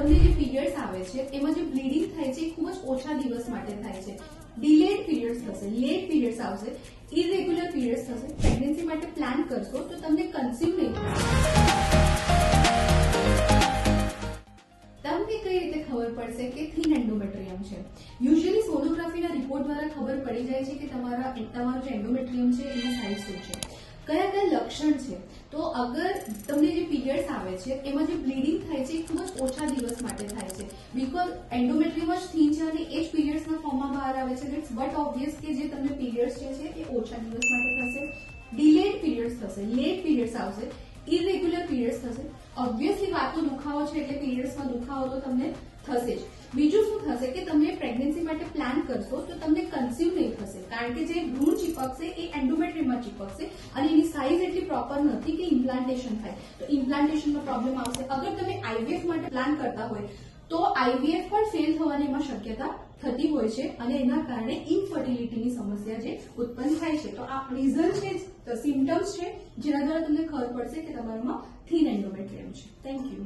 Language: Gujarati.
તમને જે પીરિયડ્સ આવે છે એમાં જે બ્લીડિંગ થાય છે એ ખૂબ જ ઓછા દિવસ માટે થાય છે. ડિલેડ પીરિયડ્સ થશે, લેટ પીરિયડ્સ આવશે, ઇરેગ્યુલર પીરિયડ્સ થશે. પ્રેગ્નન્સી માટે પ્લાન કરશો તો તમને કન્સીવ નહીં થશે. તમને કઈ રીતે ખબર પડશે કે થિન એન્ડોમેટ્રિયમ છે? યુઝ્યુઅલી સોનોગ્રાફીના રિપોર્ટ દ્વારા ખબર પડી જાય છે કે તમારું જે એન્ડોમેટ્રિયમ છે એના સાઇઝ શું છે, કયા કયા લક્ષણ છે. તો અગર તમને જે પીરિયડ્સ આવે છે એમાં જે બ્લીડિંગ થાય છે એ ખૂબ જ ઓછા દિવસ માટે થાય છે, બીકોઝ એન્ડોમેટ્રિયમ જ થીન છે અને એ જ પીરિયડ્સના ફોર્મમાં બહાર આવે છે. ઇટ્સ બટ ઓબ્વિયસ કે જે તમને પીરિયડ્સ છે એ ઓછા દિવસ માટે થશે. ડિલેડ પીરિયડ્સ થશે, લેટ પીરિયડ્સ આવશે, ઇરેગ્યુલર પીરિયડ્સ થશે. ઓબ્વિયસલી વાતનો દુખાવો છે એટલે પીરિયડ્સમાં દુખાવો તો તમને થશે જ. બીજું શું થશે કે તમે પ્રેગ્નન્સી માટે પ્લાન કરશો તો તમને કન્સીવ નહીં થશે, કારણ કે જે ભ્રૂણ ચીપકશે એ એન્ડોમેટ્રિયમમાં ચીપકશે અને એની સાઇઝ એટલી પ્રોપર નથી કે ઇમ્પ્લાન્ટેશન થાય, તો ઇમ્પ્લાન્ટેશનનો પ્રોબ્લેમ આવશે. અગર તમે આઈવીએફ માટે પ્લાન કરતા હોય તો આઈવીએફ પણ ફેલ થવાની એમાં શક્યતા થતી હોય છે અને એના કારણે ઇનફર્ટિલિટીની સમસ્યા જે ઉત્પન્ન થાય છે. તો આ રીઝન છે, સિમ્ટમ્સ છે જેના દ્વારા તમને ખબર પડશે કે તમારામાં થિન એન્ડોમેટ્રિયમ છે. Thank you.